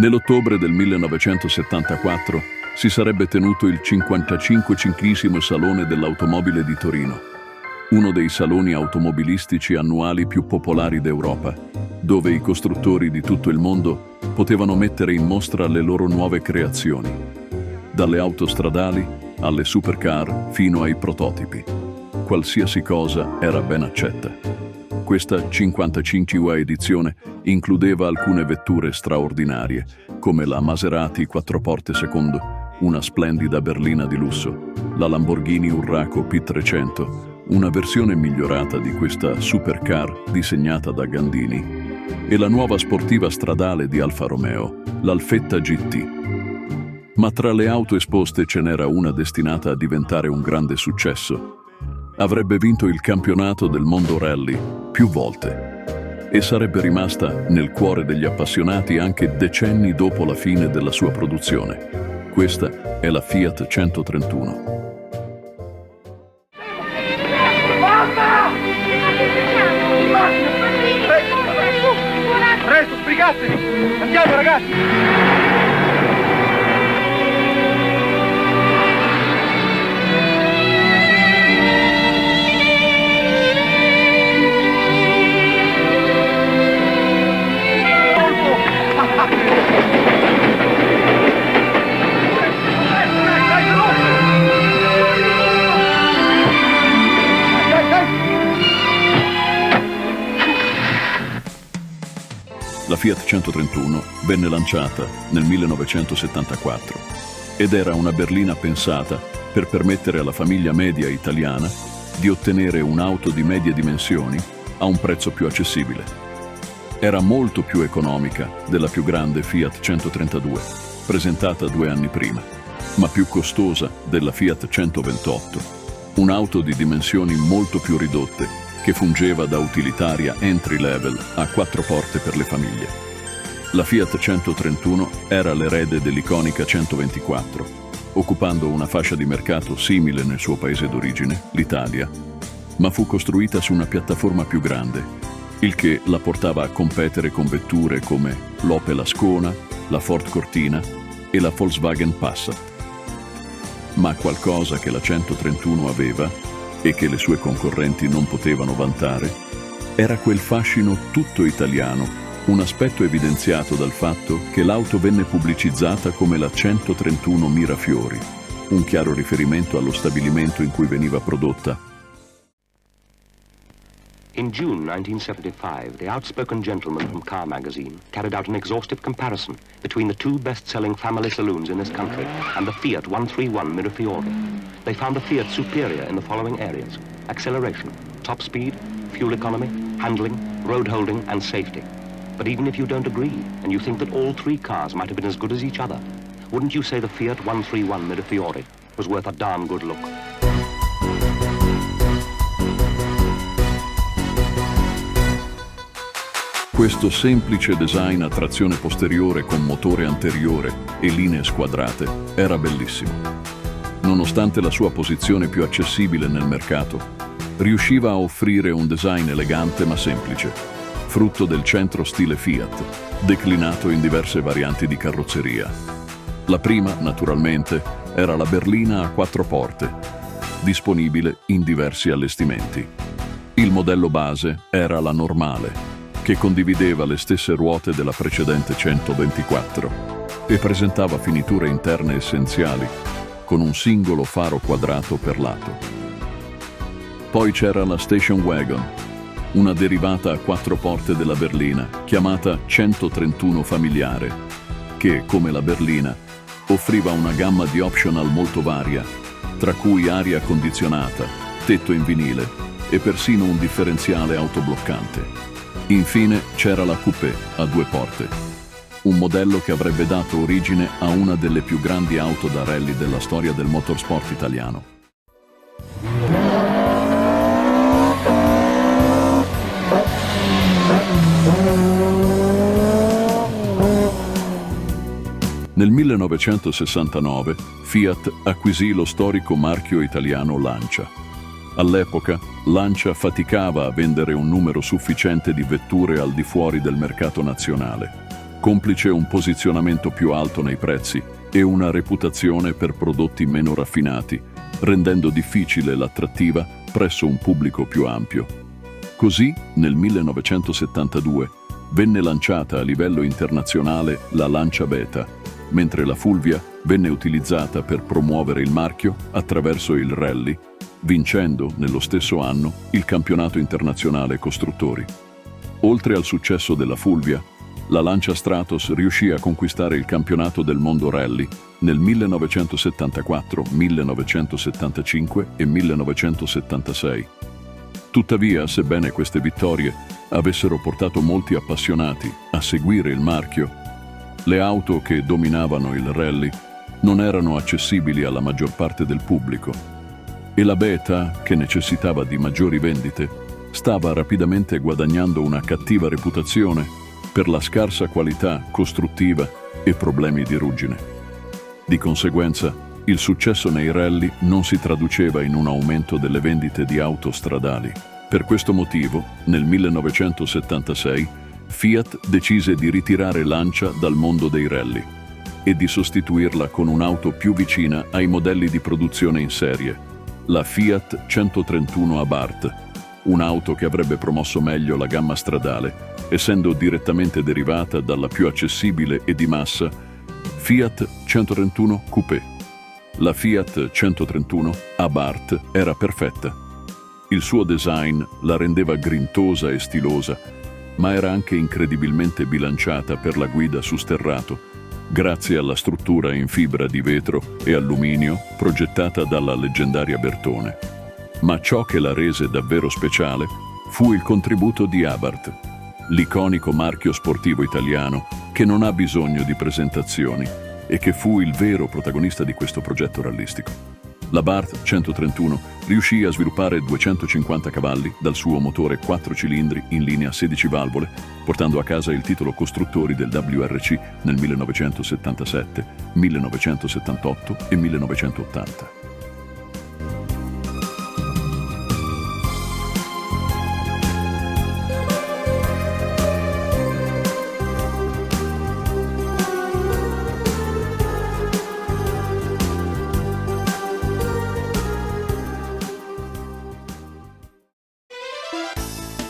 Nell'ottobre del 1974 si sarebbe tenuto il 55° Salone dell'Automobile di Torino, uno dei saloni automobilistici annuali più popolari d'Europa, dove i costruttori di tutto il mondo potevano mettere in mostra le loro nuove creazioni, dalle auto stradali alle supercar fino ai prototipi. Qualsiasi cosa era ben accetta. Questa 55ª edizione includeva alcune vetture straordinarie, come la Maserati 4 porte secondo, una splendida berlina di lusso, la Lamborghini Urraco P300, una versione migliorata di questa supercar disegnata da Gandini, e la nuova sportiva stradale di Alfa Romeo, l'Alfetta GT. Ma tra le auto esposte ce n'era una destinata a diventare un grande successo. Avrebbe vinto il campionato del mondo rally più volte e sarebbe rimasta nel cuore degli appassionati anche decenni dopo la fine della sua produzione. Questa è la Fiat 131. Presto, sbrigatevi! Andiamo, ragazzi! La Fiat 131 venne lanciata nel 1974 ed era una berlina pensata per permettere alla famiglia media italiana di ottenere un'auto di medie dimensioni a un prezzo più accessibile. Era molto più economica della più grande Fiat 132, presentata 2 anni prima, ma più costosa della Fiat 128, un'auto di dimensioni molto più ridotte che fungeva da utilitaria entry level a 4 porte per le famiglie. La Fiat 131 era l'erede dell'iconica 124, occupando una fascia di mercato simile nel suo paese d'origine, l'Italia, ma fu costruita su una piattaforma più grande, il che la portava a competere con vetture come l'Opel Ascona, la Ford Cortina e la Volkswagen Passat. Ma qualcosa che la 131 aveva e che le sue concorrenti non potevano vantare, era quel fascino tutto italiano, un aspetto evidenziato dal fatto che l'auto venne pubblicizzata come la 131 Mirafiori, un chiaro riferimento allo stabilimento in cui veniva prodotta. In June 1975, the outspoken gentleman from Car Magazine carried out an exhaustive comparison between the 2 best-selling family saloons in this country and the Fiat 131 Mirafiori. They found the Fiat superior in the following areas: acceleration, top speed, fuel economy, handling, road holding, and safety. But even if you don't agree, and you think that all 3 cars might have been as good as each other, wouldn't you say the Fiat 131 Mirafiori was worth a darn good look? Questo semplice design a trazione posteriore con motore anteriore e linee squadrate era bellissimo. Nonostante la sua posizione più accessibile nel mercato, riusciva a offrire un design elegante ma semplice, frutto del centro stile Fiat, declinato in diverse varianti di carrozzeria. La prima, naturalmente, era la berlina a 4 porte, disponibile in diversi allestimenti. Il modello base era la normale, che condivideva le stesse ruote della precedente 124 e presentava finiture interne essenziali, con un singolo faro quadrato per lato. Poi c'era la Station Wagon, una derivata a 4 porte della berlina, chiamata 131 familiare, che, come la berlina, offriva una gamma di optional molto varia, tra cui aria condizionata, tetto in vinile e persino un differenziale autobloccante. Infine c'era la Coupé a 2 porte, un modello che avrebbe dato origine a una delle più grandi auto da rally della storia del motorsport italiano. Nel 1969 Fiat acquisì lo storico marchio italiano Lancia. All'epoca, Lancia faticava a vendere un numero sufficiente di vetture al di fuori del mercato nazionale complice un posizionamento più alto nei prezzi e una reputazione per prodotti meno raffinati, rendendo difficile l'attrattiva presso un pubblico più ampio. Così, nel 1972, venne lanciata a livello internazionale la Lancia Beta, mentre la Fulvia venne utilizzata per promuovere il marchio attraverso il rally, vincendo nello stesso anno il campionato internazionale costruttori. Oltre al successo della Fulvia, la Lancia Stratos riuscì a conquistare il campionato del mondo rally nel 1974, 1975 e 1976. Tuttavia, sebbene queste vittorie avessero portato molti appassionati a seguire il marchio, le auto che dominavano il rally non erano accessibili alla maggior parte del pubblico e la Beta, che necessitava di maggiori vendite, stava rapidamente guadagnando una cattiva reputazione per la scarsa qualità costruttiva e problemi di ruggine. Di conseguenza, il successo nei rally non si traduceva in un aumento delle vendite di auto stradali. Per questo motivo, nel 1976, Fiat decise di ritirare Lancia dal mondo dei rally e di sostituirla con un'auto più vicina ai modelli di produzione in serie, la Fiat 131 Abarth, un'auto che avrebbe promosso meglio la gamma stradale, essendo direttamente derivata dalla più accessibile e di massa Fiat 131 Coupé. La Fiat 131 Abarth era perfetta. Il suo design la rendeva grintosa e stilosa, ma era anche incredibilmente bilanciata per la guida su sterrato, grazie alla struttura in fibra di vetro e alluminio progettata dalla leggendaria Bertone. Ma ciò che la rese davvero speciale fu il contributo di Abarth, l'iconico marchio sportivo italiano che non ha bisogno di presentazioni e che fu il vero protagonista di questo progetto rallistico. L'Abarth 131 riuscì a sviluppare 250 cavalli dal suo motore 4 cilindri in linea 16 valvole, portando a casa il titolo costruttori del WRC nel 1977, 1978 e 1980.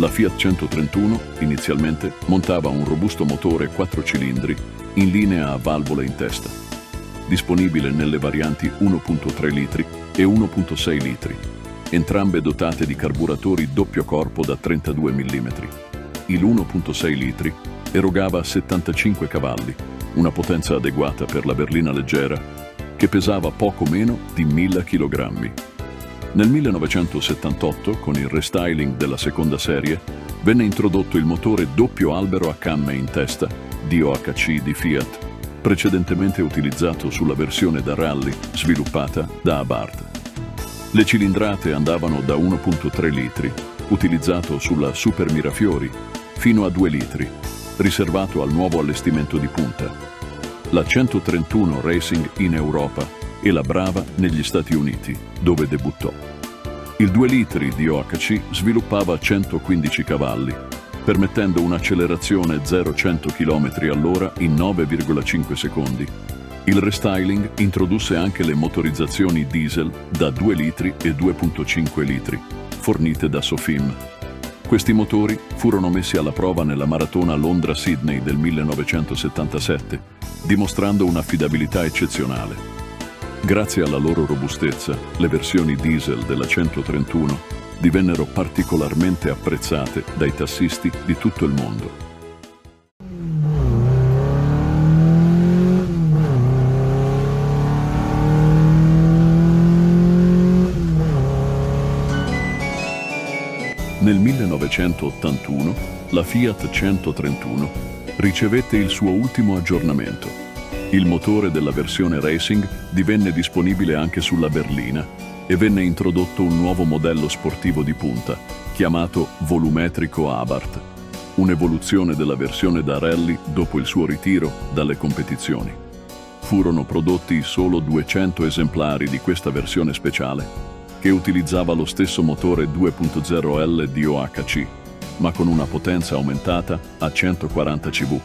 La Fiat 131 inizialmente montava un robusto motore 4 cilindri in linea a valvola in testa, disponibile nelle varianti 1.3 litri e 1.6 litri, entrambe dotate di carburatori doppio corpo da 32 mm. Il 1.6 litri erogava 75 cavalli, una potenza adeguata per la berlina leggera che pesava poco meno di 1000 kg. Nel 1978, con il restyling della seconda serie, venne introdotto il motore doppio albero a camme in testa, DOHC di Fiat, precedentemente utilizzato sulla versione da rally sviluppata da Abarth. Le cilindrate andavano da 1.3 litri, utilizzato sulla Super Mirafiori, fino a 2 litri, riservato al nuovo allestimento di punta, la 131 Racing in Europa e la Brava negli Stati Uniti, dove debuttò. Il 2 litri di OHC sviluppava 115 cavalli, permettendo un'accelerazione 0-100 km/h in 9,5 secondi. Il restyling introdusse anche le motorizzazioni diesel da 2 litri e 2.5 litri, fornite da Sofim. Questi motori furono messi alla prova nella maratona Londra-Sydney del 1977, dimostrando un'affidabilità eccezionale. Grazie alla loro robustezza, le versioni diesel della 131 divennero particolarmente apprezzate dai tassisti di tutto il mondo. Nel 1981, la Fiat 131 ricevette il suo ultimo aggiornamento. Il motore della versione Racing divenne disponibile anche sulla berlina e venne introdotto un nuovo modello sportivo di punta, chiamato volumetrico Abarth, un'evoluzione della versione da rally dopo il suo ritiro dalle competizioni. Furono prodotti solo 200 esemplari di questa versione speciale, che utilizzava lo stesso motore 2.0L di OHC, ma con una potenza aumentata a 140 CV.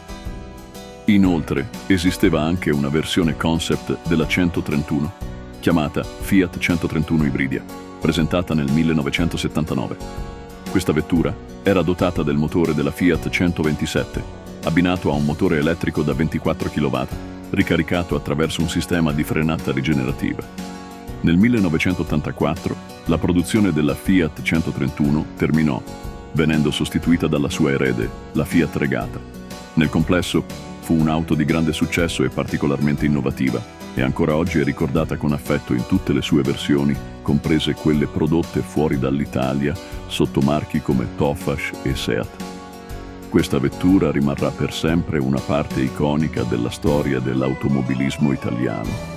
Inoltre, esisteva anche una versione concept della 131, chiamata Fiat 131 Ibridia, presentata nel 1979. Questa vettura era dotata del motore della Fiat 127, abbinato a un motore elettrico da 24 kW, ricaricato attraverso un sistema di frenata rigenerativa. Nel 1984 la produzione della Fiat 131 terminò, venendo sostituita dalla sua erede, la Fiat Regata. Nel complesso fu un'auto di grande successo e particolarmente innovativa, e ancora oggi è ricordata con affetto in tutte le sue versioni, comprese quelle prodotte fuori dall'Italia sotto marchi come Tofaş e Seat. Questa vettura rimarrà per sempre una parte iconica della storia dell'automobilismo italiano.